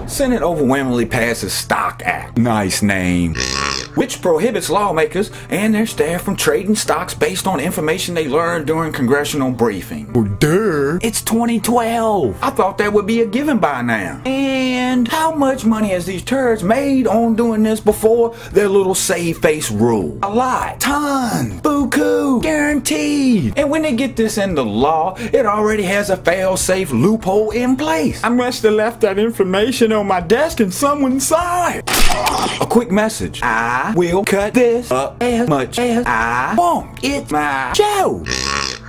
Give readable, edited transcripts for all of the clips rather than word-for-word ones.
Senate overwhelmingly passes Stock Act. Nice name. Which prohibits lawmakers and their staff from trading stocks based on information they learned during congressional briefing. Well, duh. It's 2012. I thought that would be a given by now. And how much money has these turds made on doing this before their little save face rule? A lot. Ton. Buku. Guaranteed. And when they get this into law, it already has a fail-safe loophole in place. I must have left that information on my desk and someone saw it. A quick message. I will cut this up as much as I want. It's my show.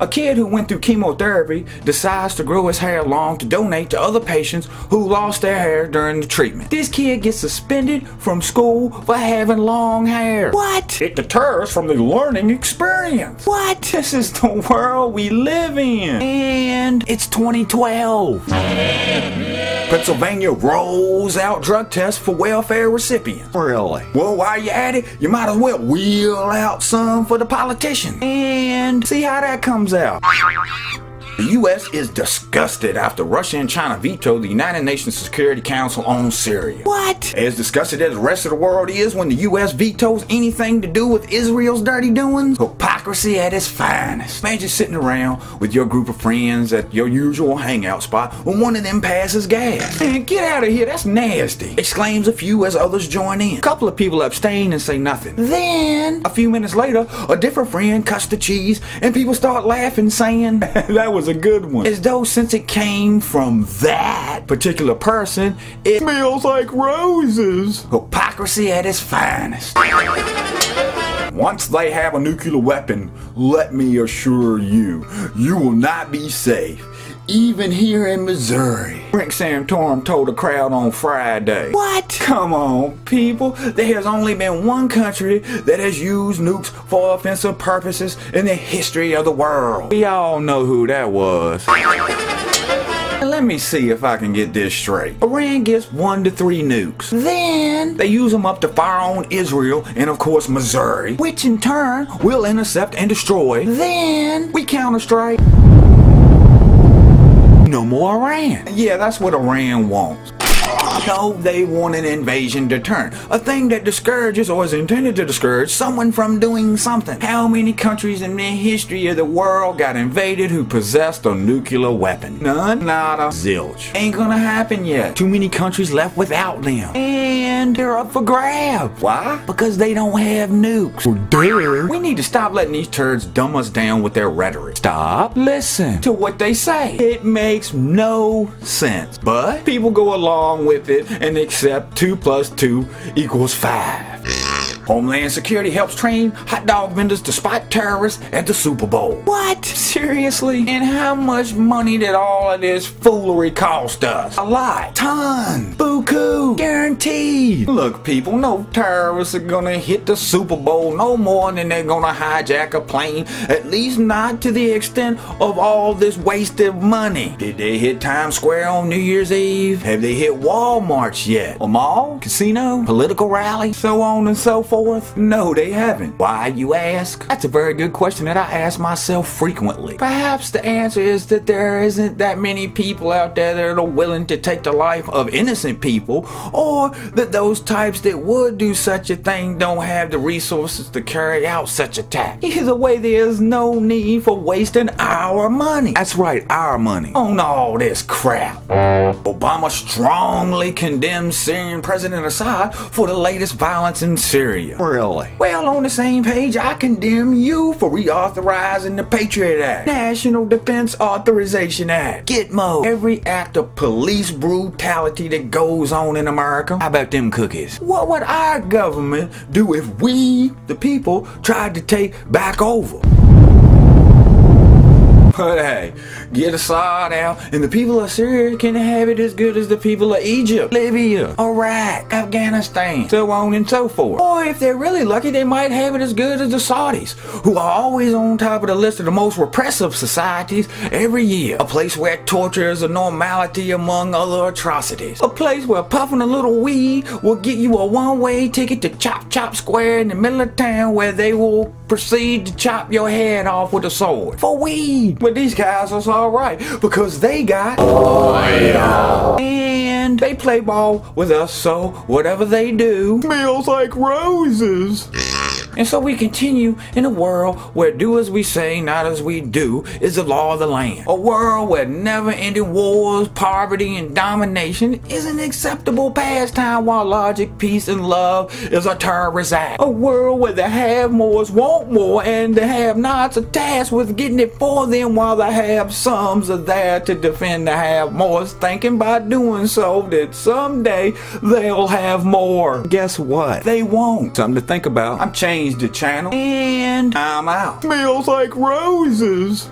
A kid who went through chemotherapy decides to grow his hair long to donate to other patients who lost their hair during the treatment. This kid gets suspended from school for having long hair. What? It deters from the learning experience. What? This is the world we live in. And it's 2012. Pennsylvania rolls out drug tests for welfare recipients. Really? Well, while you're at it, you might as well wheel out some for the politicians. And see how that comes out. The U.S. is disgusted after Russia and China vetoed the United Nations Security Council on Syria. What? As disgusted as the rest of the world is when the U.S. vetoes anything to do with Israel's dirty doings. Hypocrisy at its finest. Imagine sitting around with your group of friends at your usual hangout spot when one of them passes gas. Man, get out of here, that's nasty, exclaims a few as others join in. A couple of people abstain and say nothing. Then, a few minutes later, a different friend cuts the cheese and people start laughing saying, that was a good one. As though since it came from that particular person, it smells like roses. Hypocrisy at its finest. Once they have a nuclear weapon, let me assure you, you will not be safe. Even here in Missouri. Rick Santorum told a crowd on Friday. What? Come on, people. There has only been one country that has used nukes for offensive purposes in the history of the world. We all know who that was. Let me see if I can get this straight. Iran gets 1 to 3 nukes. Then they use them up to fire on Israel and of course Missouri, which in turn will intercept and destroy. Then we counterstrike. No more Iran. Yeah, that's what Iran wants. No, they want an invasion deterrent. A thing that discourages or is intended to discourage someone from doing something. How many countries in the history of the world got invaded who possessed a nuclear weapon? None? Nada. Zilch. Ain't gonna happen yet. Too many countries left without them. And they're up for grabs. Why? Because they don't have nukes. Well, duh. We need to stop letting these turds dumb us down with their rhetoric. Stop. Listen to what they say. It makes no sense. But people go along with it and accept 2 + 2 = 5. Homeland Security helps train hot dog vendors to spot terrorists at the Super Bowl. What? Seriously? And how much money did all of this foolery cost us? A lot. Ton. Buku. Guaranteed. Look, people, no terrorists are gonna hit the Super Bowl no more than they're gonna hijack a plane. At least not to the extent of all this wasted money. Did they hit Times Square on New Year's Eve? Have they hit Walmarts yet? A mall? Casino? Political rally? So on and so forth? No, they haven't. Why, you ask? That's a very good question that I ask myself frequently. Perhaps the answer is that there isn't that many people out there that are willing to take the life of innocent people, or that those types that would do such a thing don't have the resources to carry out such an attack. Either way, there's no need for wasting our money. That's right, our money. On all this crap. Obama strongly condemns Syrian President Assad for the latest violence in Syria. Really? Well, on the same page, I condemn you for reauthorizing the Patriot Act, National Defense Authorization Act, Gitmo, every act of police brutality that goes on in America. How about them cookies? What would our government do if we, the people, tried to take back over? But hey, get Assad out and the people of Syria can have it as good as the people of Egypt, Libya, Iraq, Afghanistan, so on and so forth. Or if they're really lucky, they might have it as good as the Saudis, who are always on top of the list of the most repressive societies every year. A place where torture is a normality among other atrocities. A place where puffing a little weed will get you a one-way ticket to Chop Chop Square in the middle of town, where they will proceed to chop your head off with a sword. For weed. But these guys are alright because they got oil. And they play ball with us, so whatever they do smells like roses. And so we continue in a world where do as we say, not as we do is the law of the land. A world where never-ending wars, poverty, and domination is an acceptable pastime while logic, peace, and love is a terrorist act. A world where the have-mores want more and the have-nots are tasked with getting it for them while the have-somes are there to defend the have-mores, thinking by doing so that someday they'll have more. Guess what? They won't. Something to think about. I'm changed the channel and I'm out. Smells like roses.